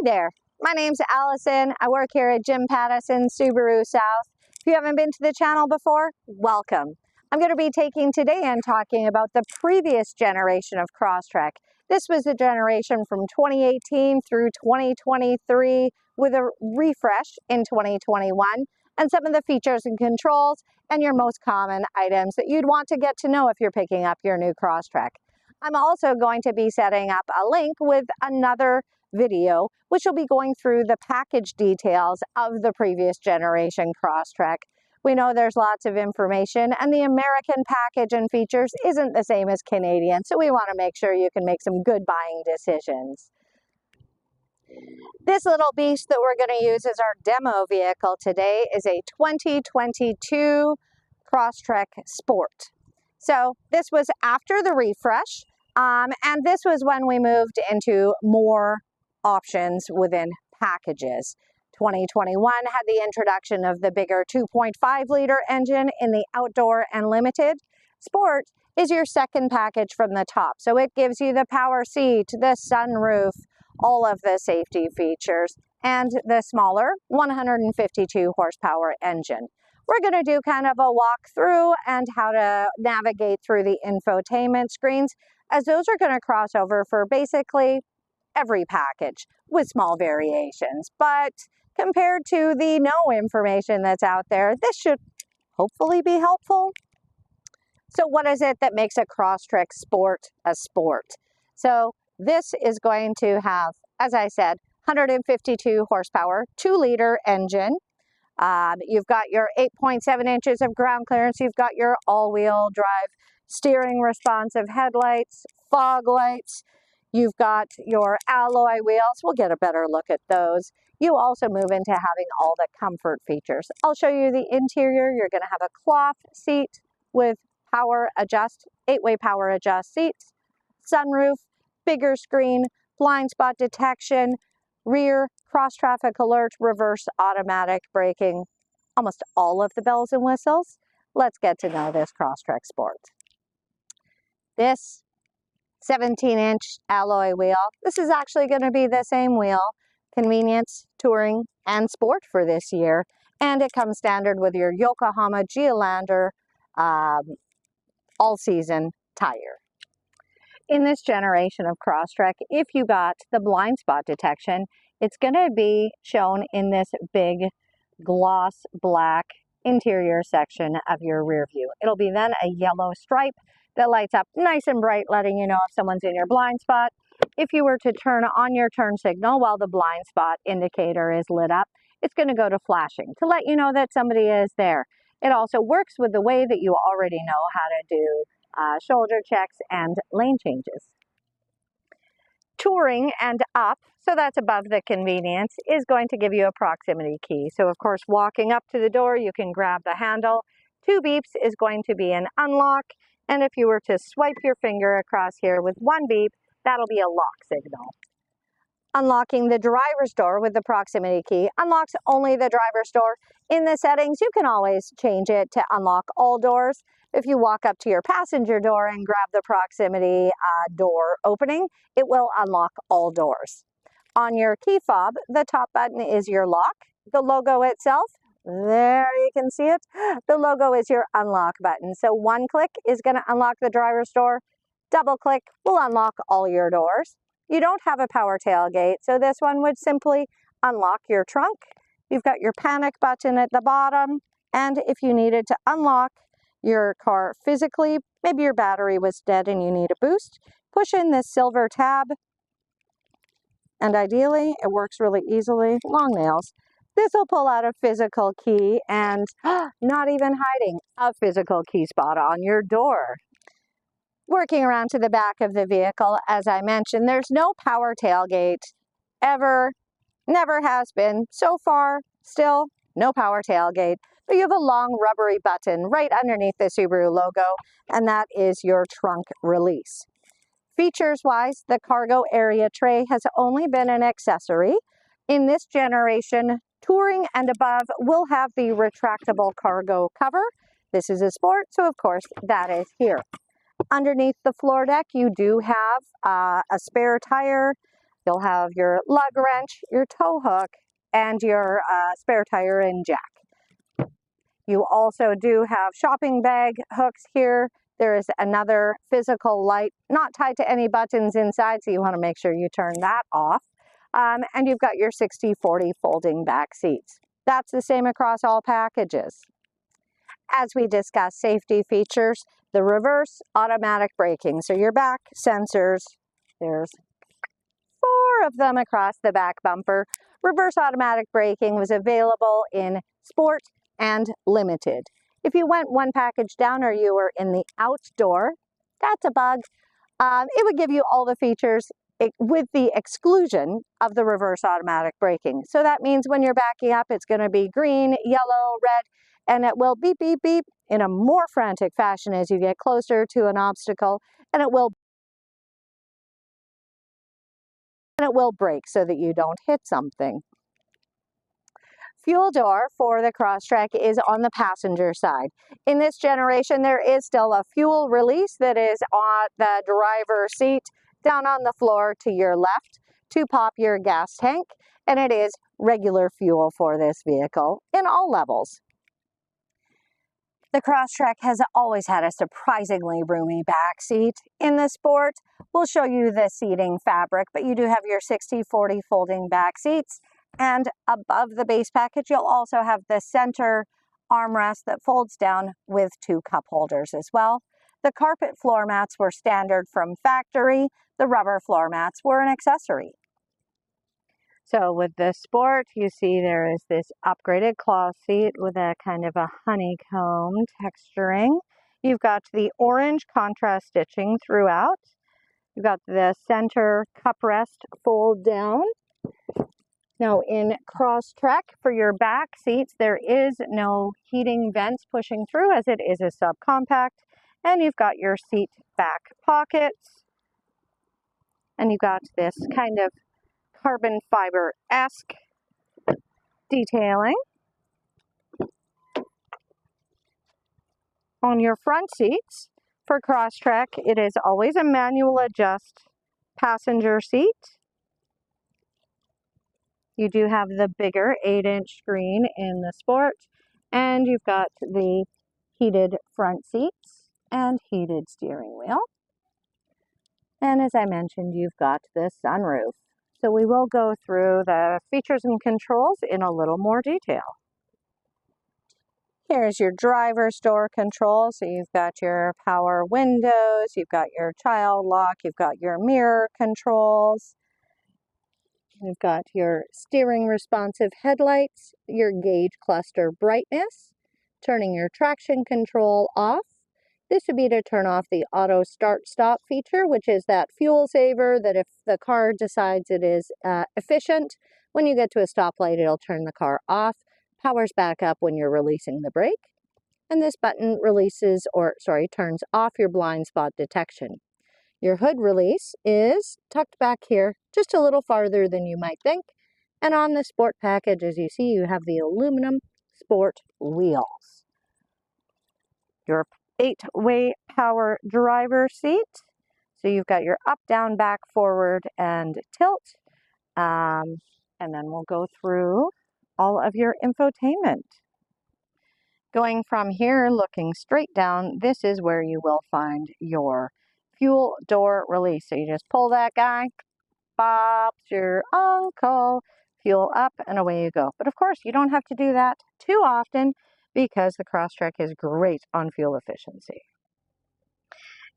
there, my name's Allison. I work here at Jim Pattison Subaru South. If you haven't been to the channel before, welcome. I'm going to be taking today and talking about the previous generation of Crosstrek. This was the generation from 2018 through 2023 with a refresh in 2021 and some of the features and controls and your most common items that you'd want to get to know if you're picking up your new Crosstrek. I'm also going to be setting up a link with another video, which will be going through the package details of the previous generation Crosstrek. We know there's lots of information, and the American package and features isn't the same as Canadian, so we want to make sure you can make some good buying decisions. This little beast that we're going to use as our demo vehicle today is a 2022 Crosstrek Sport. So this was after the refresh, and this was when we moved into more options within packages. 2021 had the introduction of the bigger 2.5-liter engine in the Outdoor and Limited. Sport is your second package from the top, so it gives you the power seat, the sunroof, all of the safety features, and the smaller 152 horsepower engine. We're going to do kind of a walkthrough and how to navigate through the infotainment screens, as those are going to cross over for basically every package with small variations. But compared to the no information that's out there, this should hopefully be helpful. So what is it that makes a Crosstrek Sport a sport? So this is going to have, as I said, 152 horsepower, 2-liter engine. You've got your 8.7 inches of ground clearance. You've got your all-wheel drive steering responsive headlights, fog lights. You've got your alloy wheels. We'll get a better look at those. You also move into having all the comfort features. I'll show you the interior. You're going to have a cloth seat with power adjust, 8-way power adjust seats, sunroof, bigger screen, blind spot detection, rear cross traffic alert, reverse automatic braking, almost all of the bells and whistles. Let's get to know this Crosstrek Sport. This 17-inch alloy wheel. This is actually going to be the same wheel, convenience, touring, and sport for this year. And it comes standard with your Yokohama Geolandar all-season tire. In this generation of Crosstrek, if you got the blind spot detection, it's going to be shown in this big gloss black interior section of your rear view. It'll be then a yellow stripe that lights up nice and bright, letting you know if someone's in your blind spot. If you were to turn on your turn signal while the blind spot indicator is lit up, it's going to go to flashing to let you know that somebody is there. It also works with the way that you already know how to do shoulder checks and lane changes. Touring and up, so that's above the convenience, is going to give you a proximity key. So of course, walking up to the door, you can grab the handle. 2 beeps is going to be an unlock. And if you were to swipe your finger across here with 1 beep, that'll be a lock signal. Unlocking the driver's door with the proximity key unlocks only the driver's door. In the settings, you can always change it to unlock all doors. If you walk up to your passenger door and grab the proximity door opening, it will unlock all doors. On your key fob, the top button is your lock. The logo itself, there you can see it. The logo is your unlock button. So 1 click is going to unlock the driver's door. Double click will unlock all your doors. You don't have a power tailgate, so this one would simply unlock your trunk. You've got your panic button at the bottom. And if you needed to unlock your car physically, maybe your battery was dead and you need a boost, push in this silver tab. And ideally, it works really easily. Long nails. This will pull out a physical key and not even hiding a physical key spot on your door. Working around to the back of the vehicle, as I mentioned, there's no power tailgate ever, never has been. So far, still no power tailgate. But you have a long rubbery button right underneath the Subaru logo, and that is your trunk release. Features-wise, the cargo area tray has only been an accessory. In this generation, touring and above will have the retractable cargo cover. This is a sport, so of course that is here. Underneath the floor deck, you do have a spare tire, You'll have your lug wrench, your tow hook, and your spare tire and jack. You also do have shopping bag hooks here. There is another physical light, not tied to any buttons inside, so you want to make sure you turn that off. And you've got your 60/40 folding back seats. That's the same across all packages. As we discussed safety features, the reverse automatic braking. So your back sensors, there's 4 of them across the back bumper. Reverse automatic braking was available in Sport and Limited. If you went one package down or you were in the outdoor, that's a bug. It would give you all the features with the exclusion of the reverse automatic braking. So that means when you're backing up, it's going to be green, yellow, red, and it will beep, beep, beep in a more frantic fashion as you get closer to an obstacle, and it will brake so that you don't hit something. Fuel door for the Crosstrek is on the passenger side. In this generation, there is still a fuel release that is on the driver's seat down on the floor to your left to pop your gas tank, and it is regular fuel for this vehicle in all levels. The Crosstrek has always had a surprisingly roomy back seat. In the Sport, we'll show you the seating fabric, but you do have your 60/40 folding back seats. And above the base package, you'll also have the center armrest that folds down with 2 cup holders as well. The carpet floor mats were standard from factory. The rubber floor mats were an accessory. So with the Sport, you see there is this upgraded cloth seat with a kind of a honeycomb texturing. You've got the orange contrast stitching throughout. You've got the center cup rest fold down. Now in Crosstrek, for your back seats, there is no heating vents pushing through as it is a subcompact. And you've got your seat back pockets. And you've got this kind of carbon fiber-esque detailing. On your front seats, for Crosstrek, it is always a manual adjust passenger seat. You do have the bigger 8-inch screen in the Sport, and you've got the heated front seats and heated steering wheel. And as I mentioned, you've got the sunroof. So we will go through the features and controls in a little more detail. Here's your driver's door control. So you've got your power windows, you've got your child lock, you've got your mirror controls. You've got your steering responsive headlights, your gauge cluster brightness, turning your traction control off. This would be to turn off the auto start-stop feature, which is that fuel saver that if the car decides it is efficient, when you get to a stoplight, it'll turn the car off. Powers back up when you're releasing the brake. And this button turns off your blind spot detection. Your hood release is tucked back here just a little farther than you might think. And on the Sport package, as you see, you have the aluminum Sport wheels. Your 8-way power driver seat. So you've got your up, down, back, forward, and tilt. And then we'll go through all of your infotainment. Going from here, looking straight down, this is where you will find your fuel door release. So you just pull that guy, pops your uncle, fuel up, and away you go. But of course, you don't have to do that too often because the Crosstrek is great on fuel efficiency.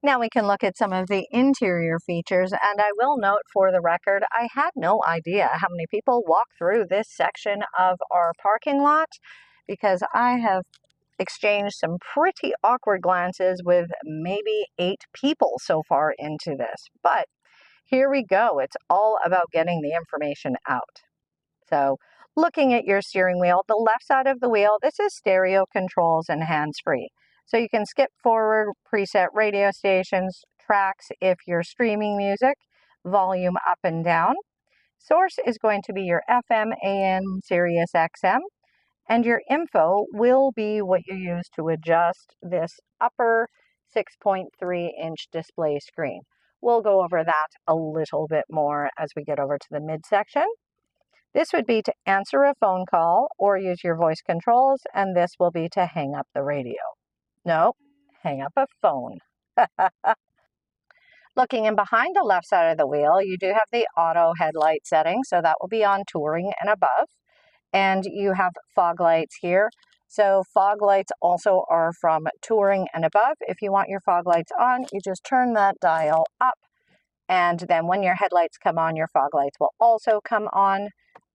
Now we can look at some of the interior features, and I will note for the record, I had no idea how many people walk through this section of our parking lot because I have exchanged some pretty awkward glances with maybe 8 people so far into this. But here we go. It's all about getting the information out. So looking at your steering wheel, the left side of the wheel, this is stereo controls and hands-free. So you can skip forward, preset radio stations, tracks if you're streaming music, volume up and down. Source is going to be your FM, AM, Sirius XM. And your info will be what you use to adjust this upper 6.3-inch display screen. We'll go over that a little bit more as we get over to the midsection. This would be to answer a phone call or use your voice controls, and this will be to hang up the radio. No, hang up a phone. Looking in behind the left side of the wheel, you do have the auto headlight setting, so that will be on touring and above. And you have fog lights here. So fog lights also are from touring and above. If you want your fog lights on, you just turn that dial up. And then when your headlights come on, your fog lights will also come on.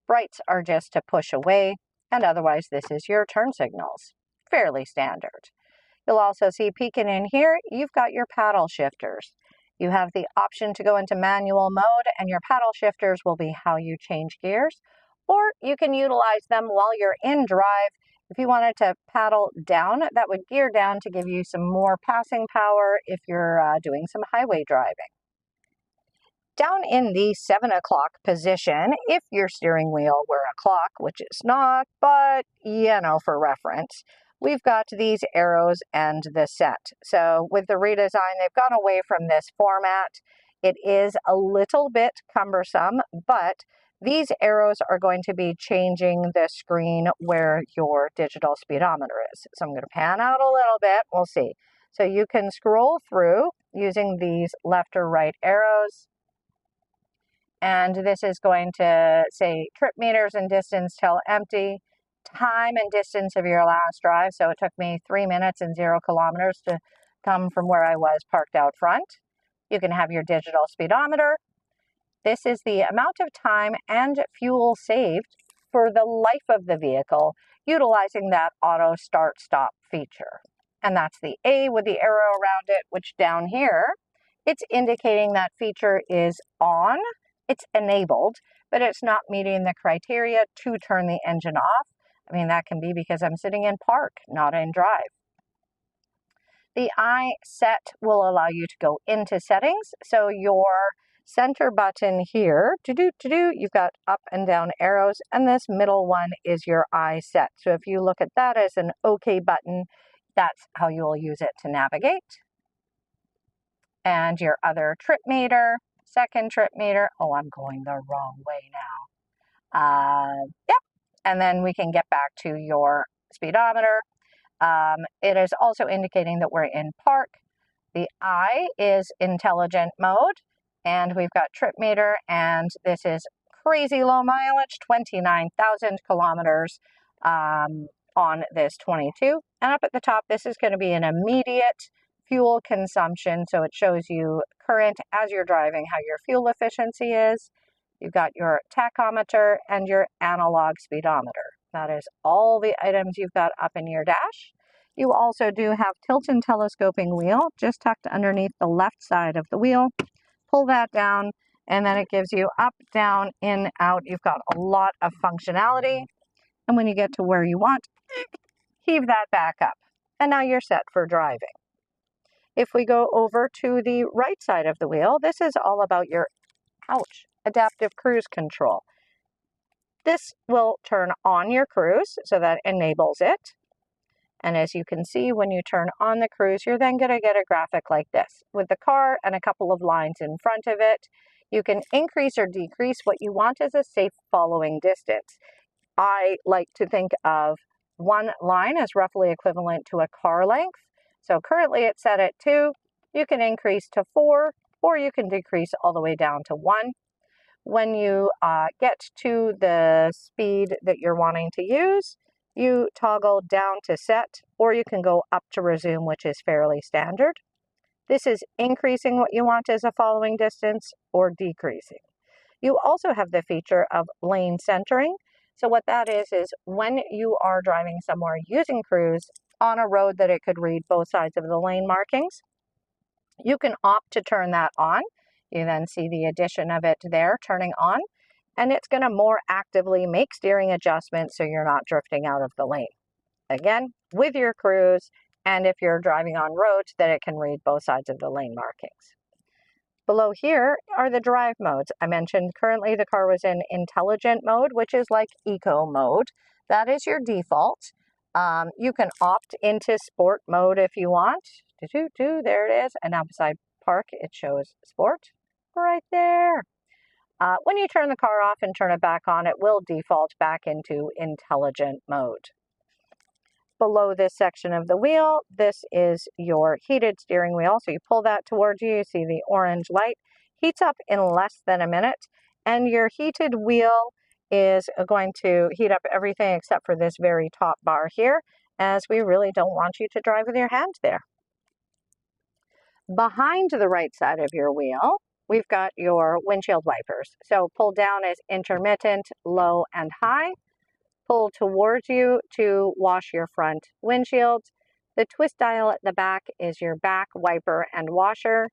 Brights are just to push away, and otherwise this is your turn signals. Fairly standard. You'll also see peeking in here, you've got your paddle shifters. You have the option to go into manual mode, and your paddle shifters will be how you change gears, or you can utilize them while you're in drive. If you wanted to paddle down, that would gear down to give you some more passing power if you're doing some highway driving. Down in the 7 o'clock position, if your steering wheel were a clock, which it's not, but you know, for reference, we've got these arrows and the set. So with the redesign, they've gone away from this format. It is a little bit cumbersome, but these arrows are going to be changing the screen where your digital speedometer is. So I'm going to pan out a little bit. We'll see. So you can scroll through using these left or right arrows. And this is going to say trip meters and distance till empty, time and distance of your last drive. So it took me 3 minutes and 0 kilometers to come from where I was parked out front. You can have your digital speedometer. This is the amount of time and fuel saved for the life of the vehicle, utilizing that auto start-stop feature. And that's the A with the arrow around it, which down here, it's indicating that feature is on. It's enabled, but it's not meeting the criteria to turn the engine off. I mean, that can be because I'm sitting in park, not in drive. The I set will allow you to go into settings. So your center button here, you've got up and down arrows, and this middle one is your I set. So if you look at that as an OK button, that's how you will use it to navigate. And your other trip meter. Second trip meter. Oh, I'm going the wrong way now. Yep. And then we can get back to your speedometer. It is also indicating that we're in park. The I is intelligent mode. And we've got trip meter. And this is crazy low mileage, 29,000 kilometers on this 22. And up at the top, this is going to be an immediate fuel consumption, so it shows you current as you're driving, how your fuel efficiency is. You've got your tachometer and your analog speedometer. That is all the items you've got up in your dash. You also do have tilt and telescoping wheel just tucked underneath the left side of the wheel. Pull that down, and then it gives you up, down, in, out. You've got a lot of functionality. And when you get to where you want, heave that back up. And now you're set for driving. If we go over to the right side of the wheel, this is all about your, adaptive cruise control. This will turn on your cruise, so that enables it. And as you can see, when you turn on the cruise, you're then going to get a graphic like this with the car and a couple of lines in front of it. You can increase or decrease what you want as a safe following distance. I like to think of one line as roughly equivalent to a car length. So currently it's set at 2. You can increase to 4, or you can decrease all the way down to 1. When you get to the speed that you're wanting to use, you toggle down to set, or you can go up to resume, which is fairly standard. This is increasing what you want as a following distance or decreasing. You also have the feature of lane centering. So what that is when you are driving somewhere using cruise on a road that it could read both sides of the lane markings, you can opt to turn that on. You then see the addition of it there turning on, and it's going to more actively make steering adjustments so you're not drifting out of the lane. Again, with your cruise, and if you're driving on roads that it can read both sides of the lane markings. Below here are the drive modes. I mentioned currently the car was in intelligent mode, which is like eco mode. That is your default. You can opt into sport mode if you want. There it is. And now beside park, it shows sport right there. When you turn the car off and turn it back on, it will default back into intelligent mode. Below this section of the wheel, this is your heated steering wheel. So you pull that towards you, you see the orange light, heats up in less than a minute, and your heated wheel is going to heat up everything except for this very top bar here, as we really don't want you to drive with your hand there. Behind the right side of your wheel, we've got your windshield wipers. So pull down is intermittent, low, and high. Pull towards you to wash your front windshield. The twist dial at the back is your back wiper and washer.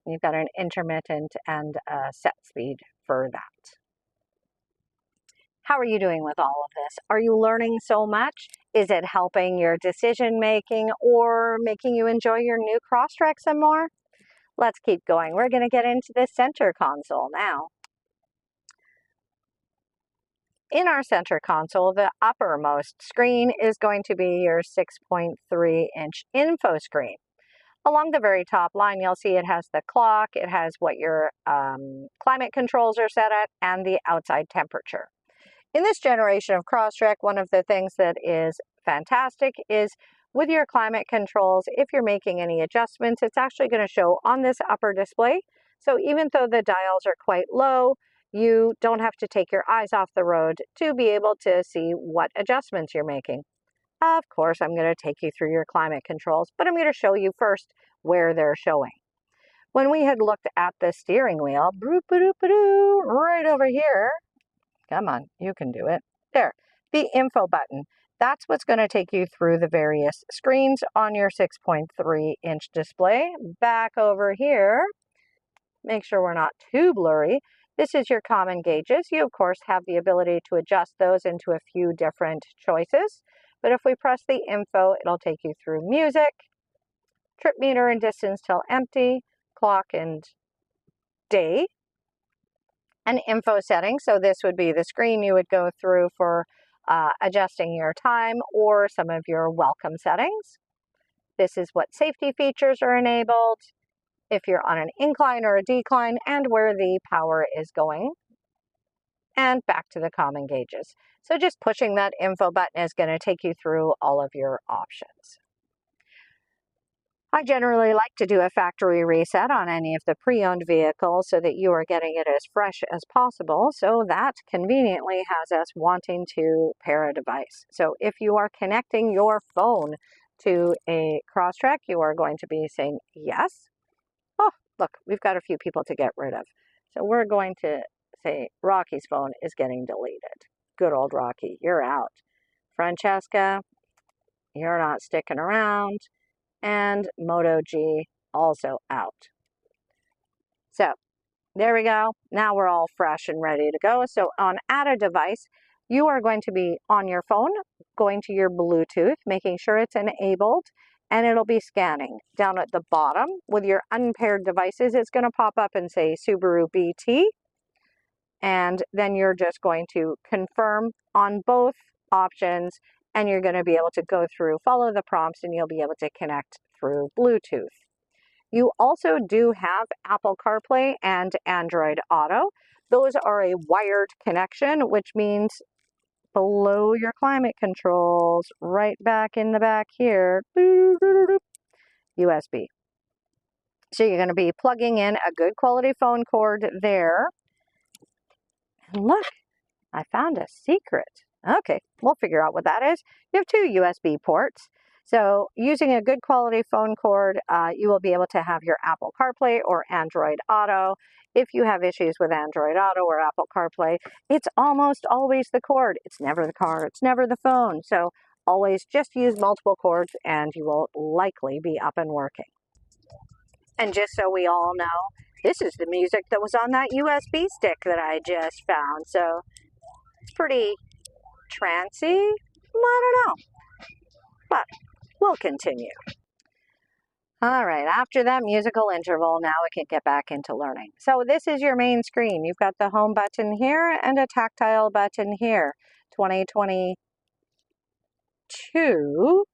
You've got an intermittent and a set speed for that. How are you doing with all of this? Are you learning so much? Is it helping your decision making or making you enjoy your new Crosstrek some more? Let's keep going. We're going to get into the center console now. In our center console, the uppermost screen is going to be your 6.3-inch info screen. Along the very top line, you'll see it has the clock, it has what your climate controls are set at, and the outside temperature. In this generation of Crosstrek, one of the things that is fantastic is with your climate controls, if you're making any adjustments, it's actually going to show on this upper display. So even though the dials are quite low, you don't have to take your eyes off the road to be able to see what adjustments you're making. Of course, I'm going to take you through your climate controls, but I'm going to show you first where they're showing. When we had looked at the steering wheel, right over here, come on, you can do it. There, the info button. That's what's going to take you through the various screens on your 6.3-inch display. Back over here, make sure we're not too blurry. This is your common gauges. You, of course, have the ability to adjust those into a few different choices. But if we press the info, it'll take you through music, trip meter and distance till empty, clock and day, and info settings. So this would be the screen you would go through for adjusting your time or some of your welcome settings. This is what safety features are enabled, if you're on an incline or a decline, and where the power is going. And back to the common gauges. So just pushing that info button is going to take you through all of your options. I generally like to do a factory reset on any of the pre-owned vehicles so that you are getting it as fresh as possible. So that conveniently has us wanting to pair a device. So if you are connecting your phone to a Crosstrek, you are going to be saying yes. Oh, look, we've got a few people to get rid of. So we're going to say Rocky's phone is getting deleted. Good old Rocky, you're out. Francesca, you're not sticking around. And Moto G also out. So there we go. Now we're all fresh and ready to go. So on add a device, you are going to be on your phone, going to your Bluetooth, making sure it's enabled, and it'll be scanning. Down at the bottom with your unpaired devices, it's going to pop up and say Subaru BT. And then you're just going to confirm on both options, and you're going to be able to go through, follow the prompts, and you'll be able to connect through Bluetooth. You also do have Apple CarPlay and Android Auto. Those are a wired connection, which means below your climate controls, right back in the back here, USB. So you're going to be plugging in a good quality phone cord there. And look, I found a secret. Okay, we'll figure out what that is. You have two USB ports. So using a good quality phone cord, you will be able to have your Apple CarPlay or Android Auto. If you have issues with Android Auto or Apple CarPlay, it's almost always the cord. It's never the car, it's never the phone. So always just use multiple cords and you will likely be up and working. And just so we all know, this is the music that was on that USB stick that I just found. So it's pretty trancy. I don't know. But we'll continue. All right, after that musical interval, now we can get back into learning. So this is your main screen. You've got the home button here and a tactile button here. 2022,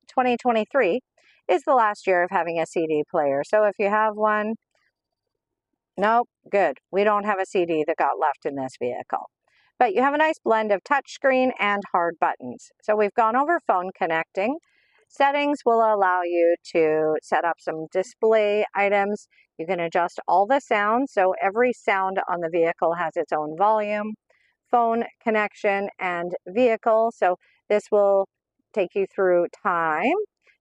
2023 is the last year of having a CD player. So if you have one, nope, good. We don't have a CD that got left in this vehicle. But you have a nice blend of touchscreen and hard buttons. So we've gone over phone connecting. Settings will allow you to set up some display items. You can adjust all the sounds. So every sound on the vehicle has its own volume, phone connection, and vehicle. So this will take you through time.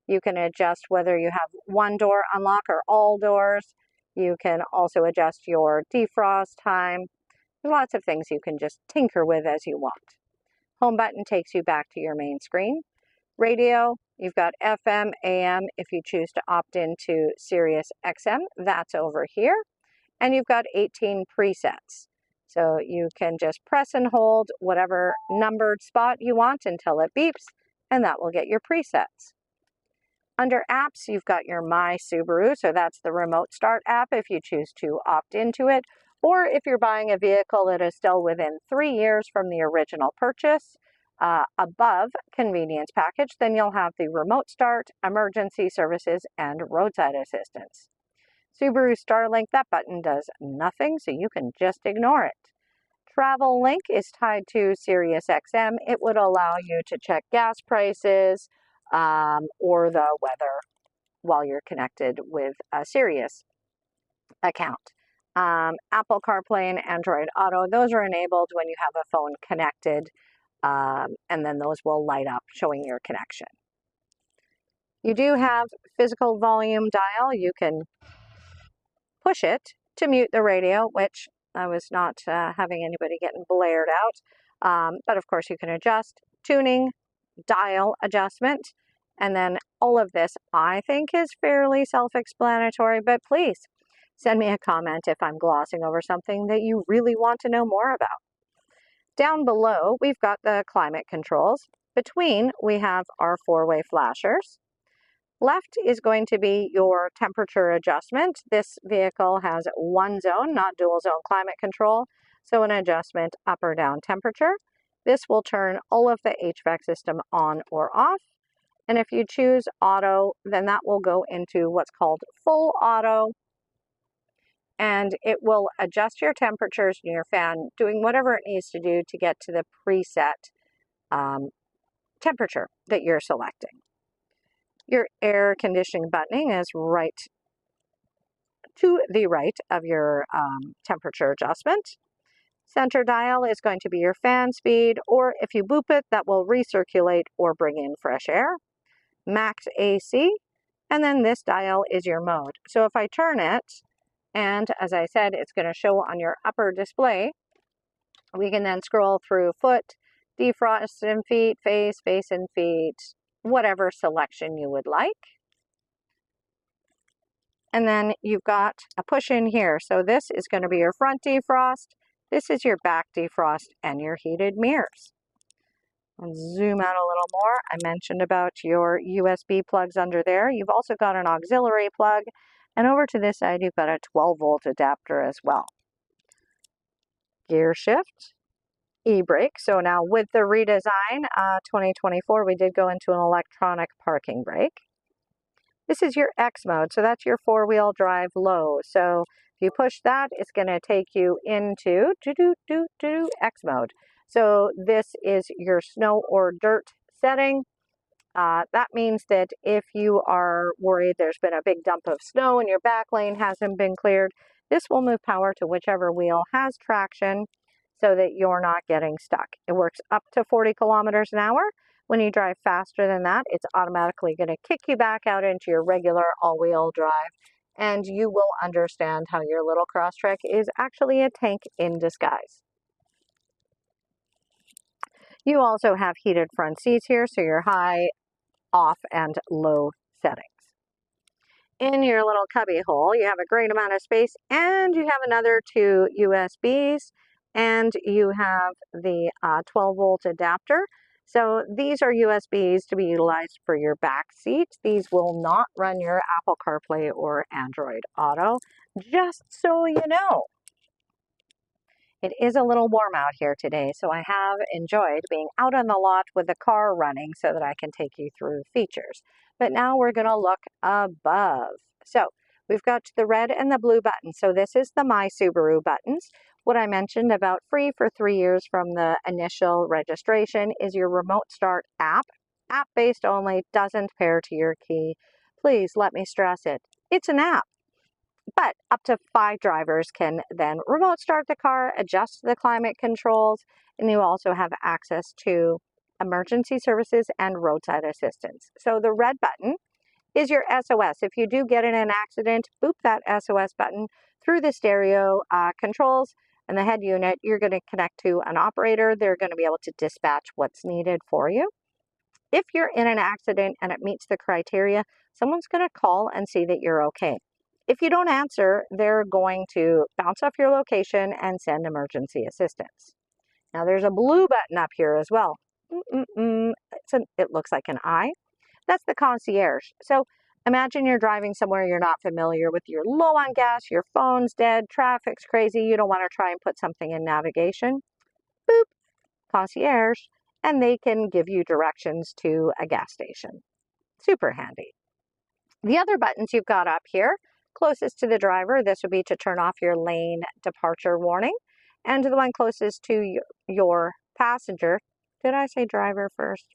You can adjust whether you have one door unlock or all doors. You can also adjust your defrost time. There's lots of things you can just tinker with as you want. Home button takes you back to your main screen. Radio, you've got FM, AM. If you choose to opt into Sirius XM, that's over here. And you've got 18 presets. So you can just press and hold whatever numbered spot you want until it beeps, and that will get your presets. Under apps, you've got your My Subaru, so that's the remote start app if you choose to opt into it. Or if you're buying a vehicle that is still within 3 years from the original purchase, above convenience package, then you'll have the remote start, emergency services, and roadside assistance. Subaru Starlink, that button does nothing, so you can just ignore it. Travel Link is tied to Sirius XM. It would allow you to check gas prices or the weather while you're connected with a Sirius account. Apple CarPlay and Android Auto, those are enabled when you have a phone connected, and then those will light up showing your connection. You do have physical volume dial. You can push it to mute the radio, which I was not having anybody getting blared out. But of course you can adjust tuning, dial adjustment, and then all of this I think is fairly self-explanatory, but please send me a comment if I'm glossing over something that you really want to know more about. Down below, we've got the climate controls. Between, we have our four-way flashers. Left is going to be your temperature adjustment. This vehicle has one zone, not dual zone climate control, so an adjustment up or down temperature. This will turn all of the HVAC system on or off. And if you choose auto, then that will go into what's called full auto, and it will adjust your temperatures in your fan, doing whatever it needs to do to get to the preset temperature that you're selecting. Your air conditioning buttoning is right to the right of your temperature adjustment. Center dial is going to be your fan speed, or if you boop it, that will recirculate or bring in fresh air. Max AC, and then this dial is your mode. So if I turn it, and as I said, it's going to show on your upper display, we can then scroll through foot, defrost and feet, face and feet, whatever selection you would like. And then you've got a push in here. So this is going to be your front defrost. This is your back defrost and your heated mirrors. I'll zoom out a little more. I mentioned about your USB plugs under there. You've also got an auxiliary plug. And over to this side, you've got a 12-volt adapter as well. Gear shift, e-brake. So now with the redesign, 2024, we did go into an electronic parking brake. This is your X mode. So that's your four-wheel drive low. So if you push that, it's going to take you into X mode. So this is your snow or dirt setting. That means that if you are worried there's been a big dump of snow and your back lane hasn't been cleared, this will move power to whichever wheel has traction so that you're not getting stuck. It works up to 40 kilometers an hour. When you drive faster than that, it's automatically going to kick you back out into your regular all-wheel drive, and you will understand how your little Crosstrek is actually a tank in disguise. You also have heated front seats here, so your high, off, and low settings. In your little cubby hole, you have a great amount of space, and you have another two USBs, and you have the 12-volt adapter. So these are USBs to be utilized for your back seat. These will not run your Apple CarPlay or Android Auto, just so you know. It is a little warm out here today, so I have enjoyed being out on the lot with the car running so that I can take you through features. But now we're going to look above. So we've got the red and the blue buttons. So this is the My Subaru buttons. What I mentioned about free for 3 years from the initial registration is your remote start app. App-based only, doesn't pair to your key. Please let me stress it. It's an app. But up to 5 drivers can then remote start the car, adjust the climate controls, and you also have access to emergency services and roadside assistance. So the red button is your SOS. If you do get in an accident, boop that SOS button through the stereo controls and the head unit. You're going to connect to an operator. They're going to be able to dispatch what's needed for you. If you're in an accident and it meets the criteria, someone's going to call and see that you're okay. If you don't answer, they're going to bounce off your location and send emergency assistance. Now there's a blue button up here as well. It looks like an eye. That's the concierge. So imagine you're driving somewhere you're not familiar with, you're low on gas, your phone's dead, traffic's crazy, you don't want to try and put something in navigation. Boop, concierge, and they can give you directions to a gas station. Super handy. The other buttons you've got up here, closest to the driver, this would be to turn off your lane departure warning. And to the one closest to your passenger, did I say driver first?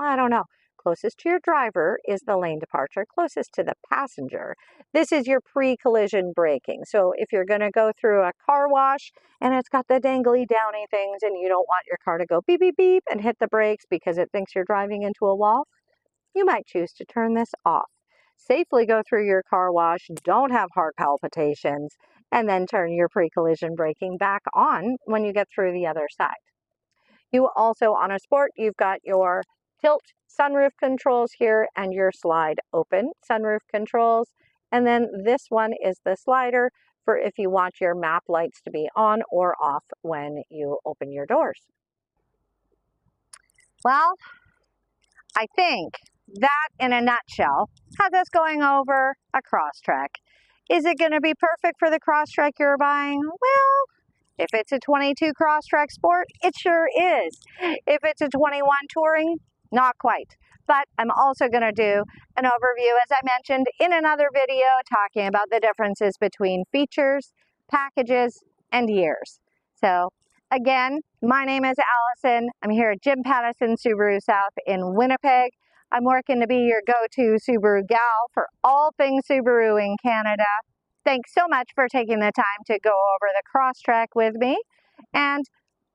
I don't know. Closest to your driver is the lane departure. Closest to the passenger, this is your pre-collision braking. So if you're going to go through a car wash and it's got the dangly downy things and you don't want your car to go beep, beep, beep and hit the brakes because it thinks you're driving into a wall, you might choose to turn this off. Safely go through your car wash, don't have heart palpitations, and then turn your pre-collision braking back on when you get through the other side. You also, on a Sport, you've got your tilt sunroof controls here and your slide open sunroof controls. And then this one is the slider for if you want your map lights to be on or off when you open your doors. Well, I think that in a nutshell has us going over a Crosstrek. Is it going to be perfect for the Crosstrek you're buying? Well, if it's a 22 Crosstrek Sport, it sure is. If it's a 21 Touring, not quite. But I'm also going to do an overview, as I mentioned in another video, talking about the differences between features, packages, and years. So again, my name is Allison. I'm here at Jim Pattison Subaru South in Winnipeg. I'm working to be your go-to Subaru gal for all things Subaru in Canada. Thanks so much for taking the time to go over the Crosstrek with me, and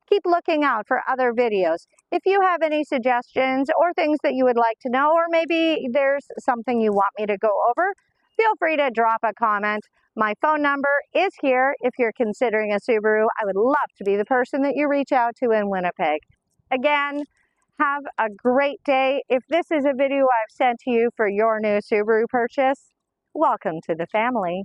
keep looking out for other videos. If you have any suggestions or things that you would like to know, or maybe there's something you want me to go over, feel free to drop a comment. My phone number is here if you're considering a Subaru. I would love to be the person that you reach out to in Winnipeg. Again, have a great day. If this is a video I've sent to you for your new Subaru purchase, welcome to the family.